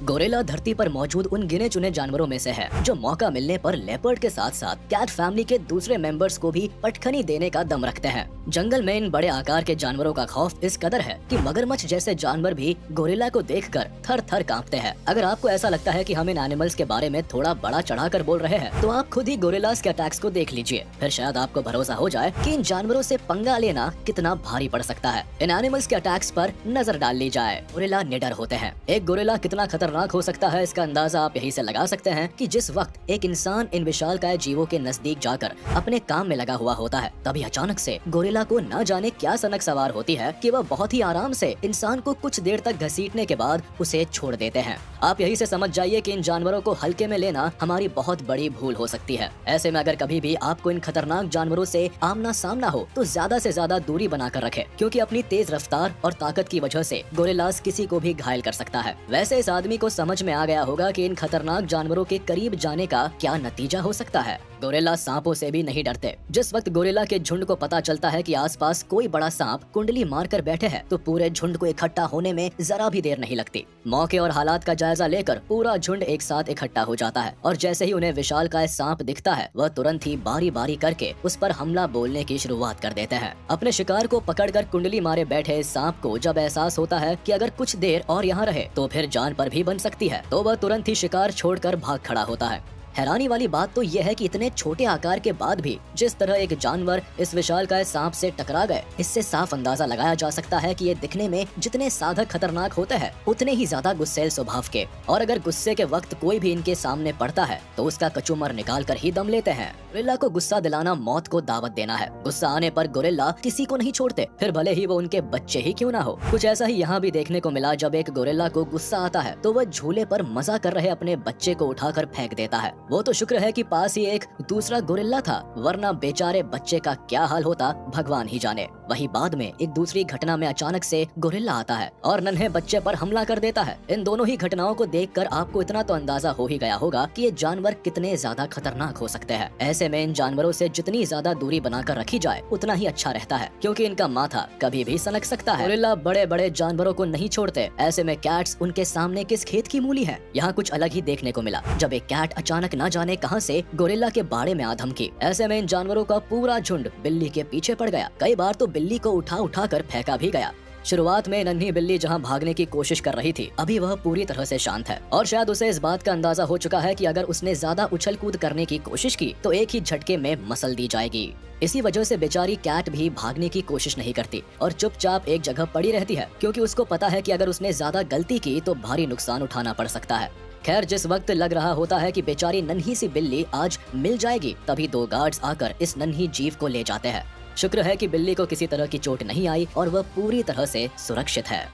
Gorilla धरती पर मौजूद उन गिने चुने जानवरों में से है जो मौका मिलने पर लेपर्ड के साथ साथ कैट फैमिली के दूसरे मेंबर्स को भी पटखनी देने का दम रखते हैं। जंगल में इन बड़े आकार के जानवरों का खौफ इस कदर है कि मगरमच्छ जैसे जानवर भी गोरिल्ला को देखकर थर थर कांपते हैं। अगर आपको ऐसा लगता है कि हम इन एनिमल्स के बारे में थोड़ा बड़ा चढ़ाकर बोल रहे हैं, तो आप खुद ही गोरिल्लास के अटैक्स को देख लीजिए, फिर शायद आपको भरोसा हो जाए कि इन जानवरों से पंगा लेना कितना भारी पड़ सकता है। इन एनिमल्स के अटैक्स पर नजर डाल ली जाए। गोरिल्ला निडर होते हैं। एक गोरिल्ला कितना खतरनाक हो सकता है, इसका अंदाजा आप यही से लगा सकते हैं कि जिस वक्त एक इंसान इन विशालकाय जीवों के नजदीक जाकर अपने काम में लगा हुआ होता है, तभी अचानक से गोरिल्ला को न जाने क्या सनक सवार होती है कि वह बहुत ही आराम से इंसान को कुछ देर तक घसीटने के बाद उसे छोड़ देते हैं। आप यही से समझ जाइए कि इन जानवरों को हल्के में लेना हमारी बहुत बड़ी भूल हो सकती है। ऐसे में अगर कभी भी आपको इन खतरनाक जानवरों से आमना सामना हो तो ज्यादा से ज्यादा दूरी बनाकर रखें, क्योंकि अपनी तेज रफ्तार और ताकत की वजह से गोरिल्लास किसी को भी घायल कर सकता है। वैसे इस आदमी को समझ में आ गया होगा कि इन खतरनाक जानवरों के करीब जाने का क्या नतीजा हो सकता है। गोरिल्ला सांपों से भी नहीं डरते। जिस वक्त गोरिल्ला के झुंड को पता चलता है कि आसपास कोई बड़ा सांप कुंडली मारकर बैठे हैं, तो पूरे झुंड को इकट्ठा होने में जरा भी देर नहीं लगती। मौके और हालात का जायजा लेकर पूरा झुंड एक साथ इकट्ठा हो जाता है और जैसे ही उन्हें विशालकाय सांप दिखता है, वह तुरंत ही बारी बारी करके उस पर हमला बोलने की शुरुआत कर देते हैं। अपने शिकार को पकड़कर कुंडली मारे बैठे सांप को जब एहसास होता है कि अगर कुछ देर और यहाँ रहे तो फिर जान पर भी बन सकती है, तो वह तुरंत ही शिकार छोड़कर भाग खड़ा होता है। हैरानी वाली बात तो यह है कि इतने छोटे आकार के बाद भी जिस तरह एक जानवर इस विशालकाय सांप से टकरा गए, इससे साफ अंदाजा लगाया जा सकता है कि ये दिखने में जितने साधक खतरनाक होते हैं, उतने ही ज्यादा गुस्सैल स्वभाव के। और अगर गुस्से के वक्त कोई भी इनके सामने पड़ता है तो उसका कचूमर निकाल कर ही दम लेते हैं। गोरिल्ला को गुस्सा दिलाना मौत को दावत देना है। गुस्सा आने पर गोरिल्ला किसी को नहीं छोड़ते, फिर भले ही वो उनके बच्चे ही क्यों ना हो। कुछ ऐसा ही यहाँ भी देखने को मिला। जब एक गोरिल्ला को गुस्सा आता है तो वह झूले पर मजा कर रहे अपने बच्चे को उठाकर फेंक देता है। वो तो शुक्र है कि पास ही एक दूसरा गोरिल्ला था, वरना बेचारे बच्चे का क्या हाल होता भगवान ही जाने। वही बाद में एक दूसरी घटना में अचानक से गोरिल्ला आता है और नन्हे बच्चे पर हमला कर देता है। इन दोनों ही घटनाओं को देखकर आपको इतना तो अंदाजा हो ही गया होगा कि ये जानवर कितने ज्यादा खतरनाक हो सकते हैं। ऐसे में इन जानवरों से जितनी ज्यादा दूरी बनाकर रखी जाए उतना ही अच्छा रहता है, क्योंकि इनका माथा कभी भी सनक सकता है। गोरिल्ला बड़े बड़े जानवरों को नहीं छोड़ते। ऐसे में कैट्स उनके सामने किस खेत की मूली है। यहाँ कुछ अलग ही देखने को मिला जब एक कैट अचानक न जाने कहां से गोरिल्ला के बाड़े में आ धमकी। ऐसे में इन जानवरों का पूरा झुंड बिल्ली के पीछे पड़ गया। कई बार तो बिल्ली को उठा उठा कर फेंका भी गया। शुरुआत में नन्ही बिल्ली जहां भागने की कोशिश कर रही थी, अभी वह पूरी तरह से शांत है और शायद उसे इस बात का अंदाजा हो चुका है कि अगर उसने ज्यादा उछल कूद करने की कोशिश की तो एक ही झटके में मसल दी जाएगी। इसी वजह से बेचारी कैट भी भागने की कोशिश नहीं करती और चुपचाप एक जगह पड़ी रहती है, क्योंकि उसको पता है कि अगर उसने ज्यादा गलती की तो भारी नुकसान उठाना पड़ सकता है। खैर, जिस वक्त लग रहा होता है कि बेचारी नन्ही सी बिल्ली आज मिल जाएगी, तभी दो गार्ड्स आकर इस नन्ही जीव को ले जाते हैं। शुक्र है कि बिल्ली को किसी तरह की चोट नहीं आई और वह पूरी तरह से सुरक्षित है।